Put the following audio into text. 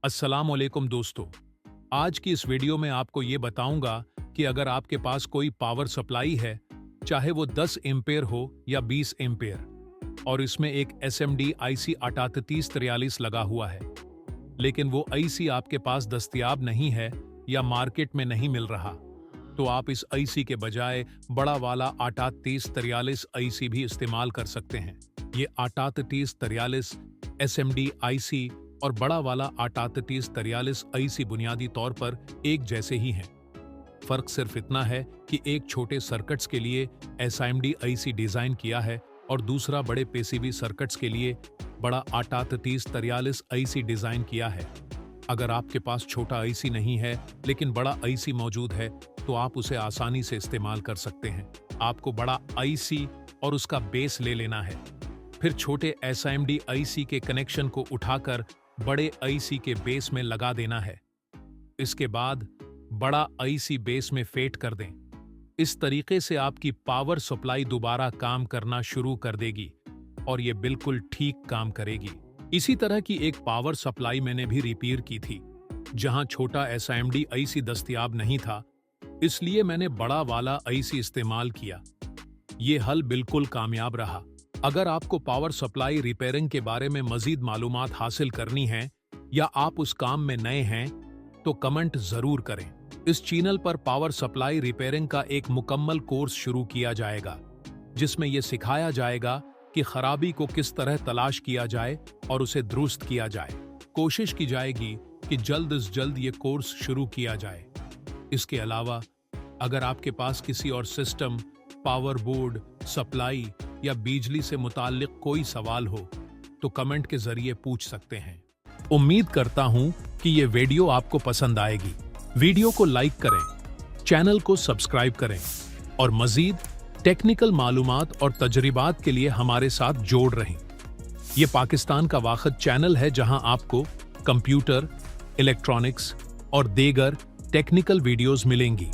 अस्सलाम वालेकुम दोस्तों। आज की इस वीडियो में आपको ये बताऊंगा कि अगर आपके पास कोई पावर सप्लाई है, चाहे वो 10 एम्पेयर हो या 20 एम्पेयर, और इसमें एक SMD IC 3843 लगा हुआ है, लेकिन वो IC आपके पास दस्तयाब नहीं है या मार्केट में नहीं मिल रहा, तो आप इस IC के बजाय बड़ा वाला 3843 IC भी इस्तेमाल कर सकते हैं। ये 3843 SMD IC और बड़ा वाला 3843 IC बुनियादी तौर पर एक जैसे ही हैं। फर्क सिर्फ इतना है कि एक छोटे सर्किट्स के लिए SMD IC डिजाइन किया है और दूसरा बड़े PCB सर्किट्स के लिए बड़ा 3843 IC डिजाइन किया है। अगर आपके पास छोटा IC नहीं है लेकिन बड़ा IC मौजूद है, तो आप उसे आसानी से इस्तेमाल कर सकते हैं। आपको बड़ा IC और उसका बेस ले लेना है, फिर छोटे SMD IC के कनेक्शन को उठाकर बड़े IC के बेस में लगा देना है। इसके बाद बड़ा IC बेस में फेट कर दें। इस तरीके से आपकी पावर सप्लाई दोबारा काम करना शुरू कर देगी और ये बिल्कुल ठीक काम करेगी। इसी तरह की एक पावर सप्लाई मैंने भी रिपेयर की थी, जहां छोटा SMD IC दस्तयाब नहीं था, इसलिए मैंने बड़ा वाला IC इस्तेमाल किया। ये हल बिल्कुल कामयाब रहा। अगर आपको पावर सप्लाई रिपेयरिंग के बारे में मजीद मालूमात हासिल करनी है या आप उस काम में नए हैं, तो कमेंट जरूर करें। इस चैनल पर पावर सप्लाई रिपेयरिंग का एक मुकम्मल कोर्स शुरू किया जाएगा, जिसमें यह सिखाया जाएगा कि खराबी को किस तरह तलाश किया जाए और उसे दुरुस्त किया जाए। कोशिश की जाएगी कि जल्द से जल्द ये कोर्स शुरू किया जाए। इसके अलावा अगर आपके पास किसी और सिस्टम, पावर बोर्ड, सप्लाई या बिजली से मुताल्लिक कोई सवाल हो, तो कमेंट के जरिए पूछ सकते हैं। उम्मीद करता हूं कि ये वीडियो आपको पसंद आएगी। वीडियो को लाइक करें, चैनल को सब्सक्राइब करें और मजीद टेक्निकल मालूमात और तजरिबात के लिए हमारे साथ जोड़ रहें। ये पाकिस्तान का वाहिद चैनल है जहां आपको कंप्यूटर, इलेक्ट्रॉनिक्स और दीगर टेक्निकल वीडियोस मिलेंगी।